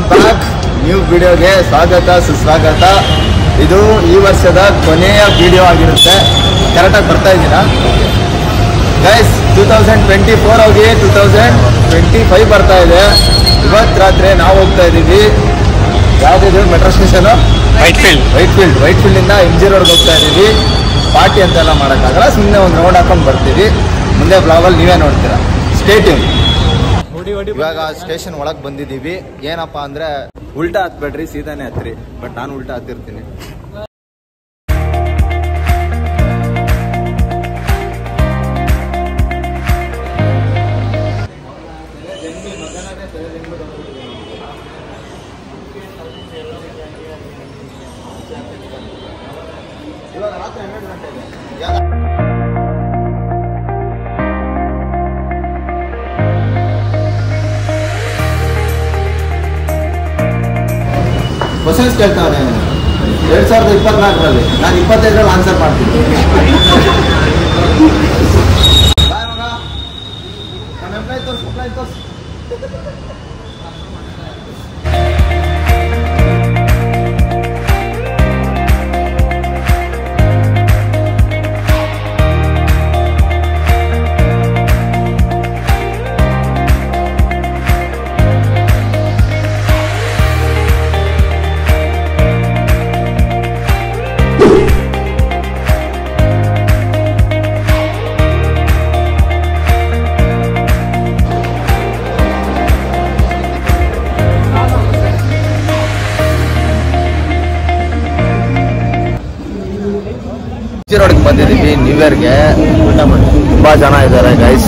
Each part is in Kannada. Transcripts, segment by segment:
ವೆಲ್ಕಮ್ ಬ್ಯಾಕ್ ನ್ಯೂ ವಿಡಿಯೋಗೆ ಸ್ವಾಗತ ಸುಸ್ವಾಗತ. ಇದು ಈ ವರ್ಷದ ಕೊನೆಯ ವಿಡಿಯೋ ಆಗಿರುತ್ತೆ. ಕರೆಕ್ಟಾಗಿ ಬರ್ತಾ ಇದ್ದೀರಾ ಗೈಸ್? 2024 ಹೋಗಿ 2025 ಬರ್ತಾ ಇದೆ. ಇವತ್ತು ರಾತ್ರಿ ನಾವು ಹೋಗ್ತಾ ಇದ್ದೀವಿ. ಯಾವುದಿದೆ ಮೆಟ್ರೋ ಸ್ಟೇಷನು? ವೈಟ್ ಫೀಲ್ಡಿಂದ MG ರೋಡ್ಗೆ ಹೋಗ್ತಾ ಇದ್ದೀವಿ. ಪಾರ್ಟಿ ಅಂತೆಲ್ಲ ಮಾಡೋಕ್ಕಾಗಲ್ಲ, ಸುಮ್ಮನೆ ಒಂದು ರೌಂಡ್ ಹಾಕೊಂಡು ಬರ್ತೀವಿ. ಮುಂದೆ ಬ್ಲಾಗಲ್ಲಿ ನೀವೇ ನೋಡ್ತೀರಾ. Stay tune. ಇವಾಗ ಸ್ಟೇಷನ್ ಒಳಗೆ ಬಂದಿದ್ದೀವಿ. ಏನಪ್ಪ ಅಂದರೆ ಉಲ್ಟಾ ಹತ್ಬೇಡ್ರಿ, ಸೀದಾನೇ ಹತ್ರಿ. ಬಟ್ ನಾನು ಉಲ್ಟಾ ಹತ್ತಿರ್ತೀನಿ. ಇವಾಗ ರಾತ್ರಿ 12 ಗಂಟೆ ಇದೆ. ಕ್ವಶನ್ಸ್ ಕೇಳ್ತಾವೆ 2024ರಲ್ಲಿ. ನಾನು 25ರಲ್ಲಿ ಆನ್ಸರ್ ಮಾಡ್ತೀನಿ. ರೋಡ್ಗೆ ಬಂದಿದ್ದೀವಿ ನ್ಯೂ ಇಯರ್ಗೆ. ತುಂಬ ಜನ ಇದ್ದಾರೆ ಗೈಸ್.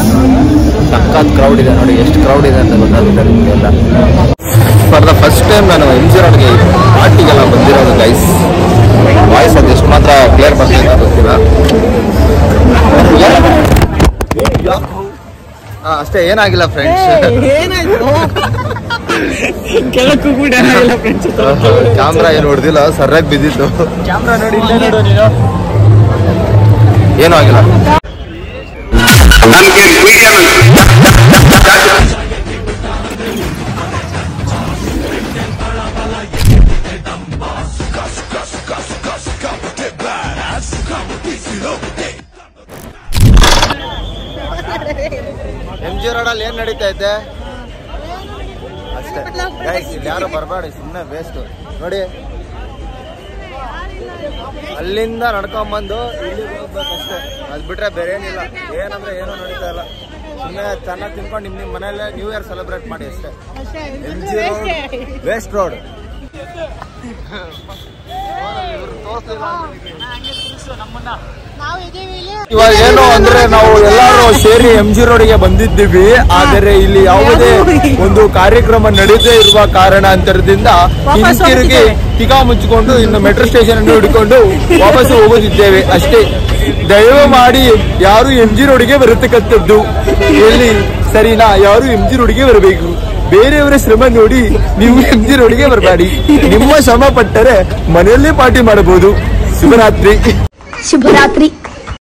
ಸಖತ್ ಕ್ರೌಡ್ ಇದೆ ನೋಡಿ. ಎಷ್ಟು ಕ್ರೌಡ್ ಇದೆ ಅಂತ ಗೊತ್ತಾಗುತ್ತೆ ನಿಮಗೆಲ್ಲ. ಫಾರ್ ದ ಫಸ್ಟ್ ಟೈಮ್ ನಾನು MG ರೋಡ್ಗೆ ಪಾರ್ಟಿಗೆಲ್ಲ ಬಂದಿರೋದು ಗೈಸ್. ವಾಯ್ಸ್ ಅದು ಎಷ್ಟು ಮಾತ್ರ ಕ್ಲಿಯರ್ ಬರ್ತಿದೆ ಅಂತ ಗೊತ್ತಿಲ್ಲ. ಅಷ್ಟೇ, ಏನಾಗಿಲ್ಲ ಫ್ರೆಂಡ್ಸ್. ಕ್ಯಾಮ್ರಾ ಏನು ಹೊಡೆದಿಲ್ಲ, ಸರ್ರಾಗಿ ಬಿದ್ದಿತ್ತು. ಕ್ಯಾಮ್ರಾ ನೋಡಿ, ಏನೂ ಆಗಿಲ್ಲ. MG ರೋಡಲ್ಲಿ ಏನ್ ನಡೀತಾ ಐತೆ ಅಷ್ಟೇ ಗೈಸ್. ಇಲ್ಲಿ ಯಾರು ಬರಬೇಡಿ, ಸುಮ್ಮನೆ ವೇಸ್ಟ್. ನೋಡಿ, ಅಲ್ಲಿಂದ ನಡ್ಕೊಂಬಂದು ಇಲ್ಲಿಗೆ ಹೋಗ್ಬೇಕಷ್ಟೇ. ಅದು ಬಿಟ್ರೆ ಬೇರೆ ಏನಿಲ್ಲ. ಏನಂದ್ರೆ ಏನೂ ನಡೀತಾ ಇಲ್ಲ. ಸುಮ್ಮನೆ ಚೆನ್ನಾಗಿ ತಿನ್ಕೊಂಡು ನಿಮ್ಮ ಮನೆಯಲ್ಲೇ ನ್ಯೂ ಇಯರ್ ಸೆಲೆಬ್ರೇಟ್ ಮಾಡಿ ಅಷ್ಟೇ. MG road waste road. ಇವಾಗ ಏನು ಅಂದ್ರೆ ನಾವು ಎಲ್ಲರೂ ಸೇರಿ MG ರೋಡ್ಗೆ ಬಂದಿದ್ದೀವಿ. ಆದರೆ ಇಲ್ಲಿ ಯಾವುದೇ ಒಂದು ಕಾರ್ಯಕ್ರಮ ನಡೀದೇ ಇರುವ ಕಾರಣಾಂತರದಿಂದ ಹಿಂತಿರುಗಿ ತಿಗಾ ಮುಚ್ಚಿಕೊಂಡು ಇನ್ನು ಮೆಟ್ರೋ ಸ್ಟೇಷನ್ ಅನ್ನು ಹಿಡ್ಕೊಂಡು ವಾಪಸ್ ಹೋಗೋದಿದ್ದೇವೆ ಅಷ್ಟೇ. ದಯವು ಮಾಡಿ ಯಾರು MG ರೋಡ್ಗೆ ಬರತಕ್ಕಂಥದ್ದು ಎಲ್ಲಿ ಸರಿನಾ? ಯಾರು MG ರೋಡ್ಗೆ ಬರಬೇಕು. ಬೇರೆಯವರ ಶ್ರಮ ನೋಡಿ ನೀವು MG ರೋಡ್ಗೆ ಬರಬೇಡಿ. ನಿಮ್ಮ ಶ್ರಮ ಪಟ್ಟರೆ ಮನೆಯಲ್ಲೇ ಪಾರ್ಟಿ ಮಾಡಬಹುದು. ಶುಭರಾತ್ರಿ.